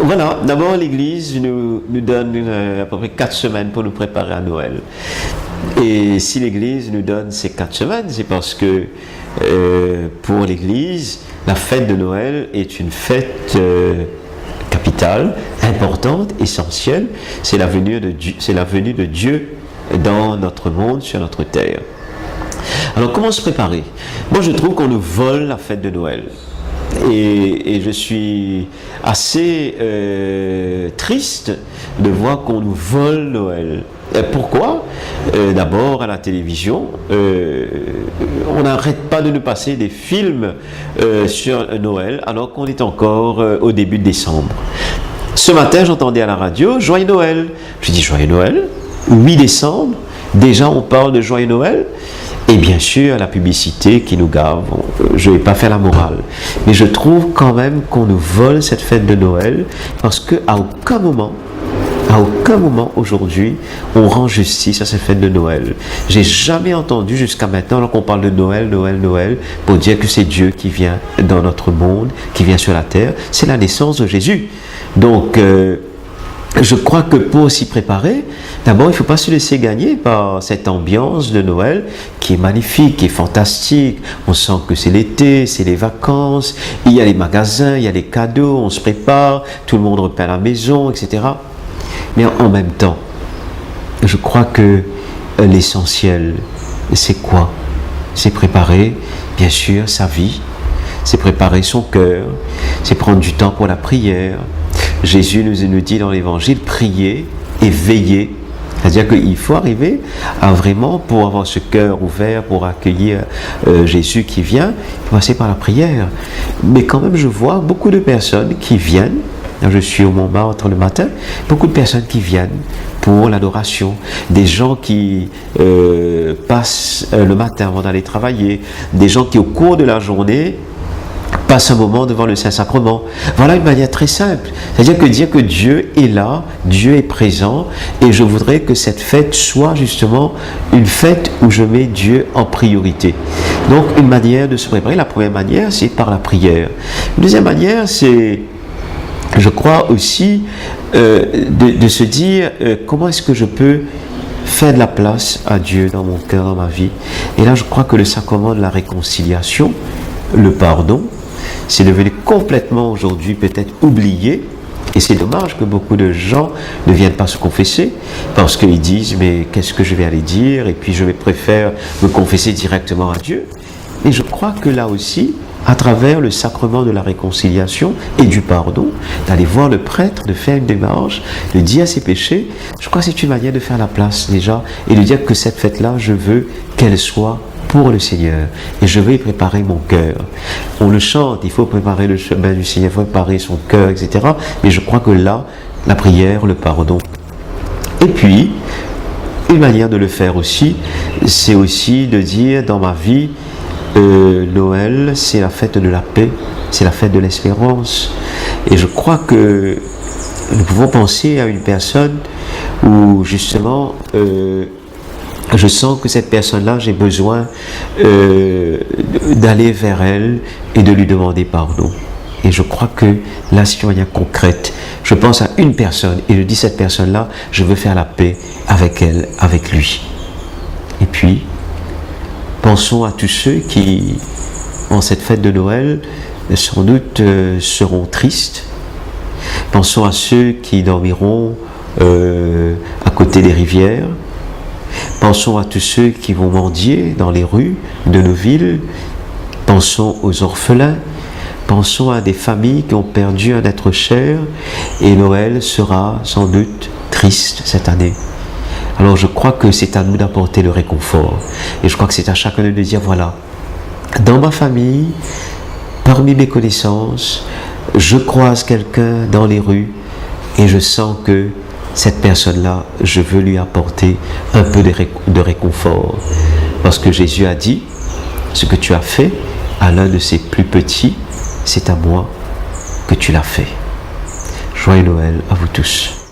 Voilà, d'abord l'Église nous donne à peu près 4 semaines pour nous préparer à Noël. Et si l'Église nous donne ces 4 semaines, c'est parce que pour l'Église, la fête de Noël est une fête capitale, importante, essentielle. C'est la venue de Dieu dans notre monde, sur notre terre. Alors comment se préparer? Moi je trouve qu'on nous vole la fête de Noël. Et je suis assez triste de voir qu'on nous vole Noël. Pourquoi? D'abord à la télévision, on n'arrête pas de nous passer des films sur Noël alors qu'on est encore au début de décembre. Ce matin j'entendais à la radio Joyeux Noël. Je dis Joyeux Noël, 8 décembre, déjà on parle de Joyeux Noël. Et bien sûr, la publicité qui nous gave, je ne vais pas faire la morale, mais je trouve quand même qu'on nous vole cette fête de Noël parce qu'à aucun moment aujourd'hui, on rend justice à cette fête de Noël. J'ai jamais entendu jusqu'à maintenant, alors qu'on parle de Noël, pour dire que c'est Dieu qui vient dans notre monde, qui vient sur la terre. C'est la naissance de Jésus. Donc, je crois que pour s'y préparer, d'abord il ne faut pas se laisser gagner par cette ambiance de Noël qui est magnifique, qui est fantastique. On sent que c'est l'été, c'est les vacances, il y a les magasins, il y a les cadeaux, on se prépare, tout le monde repeint la maison, etc. Mais en même temps, je crois que l'essentiel, c'est quoi? C'est préparer, bien sûr, sa vie, c'est préparer son cœur, c'est prendre du temps pour la prière. Jésus nous dit dans l'évangile, prier et veiller. C'est-à-dire qu'il faut arriver à vraiment, pour avoir ce cœur ouvert, pour accueillir Jésus qui vient, il faut passer par la prière. Mais quand même, je vois beaucoup de personnes qui viennent, je suis au Montmartre le matin, beaucoup de personnes qui viennent pour l'adoration, des gens qui passent le matin avant d'aller travailler, des gens qui au cours de la journée passe un moment devant le Saint-Sacrement. Voilà une manière très simple. C'est-à-dire que dire que Dieu est là, Dieu est présent, et je voudrais que cette fête soit justement une fête où je mets Dieu en priorité. Donc une manière de se préparer, la première manière, c'est par la prière. Une deuxième manière, c'est, je crois aussi, de se dire comment est-ce que je peux faire de la place à Dieu dans mon cœur, dans ma vie. Et là, je crois que le sacrement de la réconciliation, le pardon, c'est devenu complètement aujourd'hui peut-être oublié, et c'est dommage que beaucoup de gens ne viennent pas se confesser parce qu'ils disent mais qu'est-ce que je vais aller dire, et puis je préfère me confesser directement à Dieu. Et je crois que là aussi, à travers le sacrement de la réconciliation et du pardon, d'aller voir le prêtre, de faire une démarche, de dire ses péchés, je crois que c'est une manière de faire la place déjà et de dire que cette fête-là, je veux qu'elle soit pour le Seigneur, et je vais y préparer mon cœur. On le chante, il faut préparer le chemin du Seigneur, il faut préparer son cœur, etc. Mais je crois que là, la prière, le pardon. Et puis, une manière de le faire aussi, c'est aussi de dire dans ma vie, Noël, c'est la fête de la paix, c'est la fête de l'espérance. Et je crois que nous pouvons penser à une personne où justement, je sens que cette personne-là, j'ai besoin d'aller vers elle et de lui demander pardon. Et je crois que là, c'est une manière concrète. Je pense à une personne et je dis cette personne-là, je veux faire la paix avec elle, avec lui. Et puis, pensons à tous ceux qui, en cette fête de Noël, sans doute seront tristes. Pensons à ceux qui dormiront à côté des rivières. Pensons à tous ceux qui vont mendier dans les rues de nos villes. Pensons aux orphelins. Pensons à des familles qui ont perdu un être cher. Et Noël sera sans doute triste cette année. Alors je crois que c'est à nous d'apporter le réconfort. Et je crois que c'est à chacun de nous de dire, voilà, dans ma famille, parmi mes connaissances, je croise quelqu'un dans les rues et je sens que cette personne-là, je veux lui apporter un peu de réconfort. Parce que Jésus a dit, ce que tu as fait à l'un de ses plus petits, c'est à moi que tu l'as fait. Joyeux Noël à vous tous.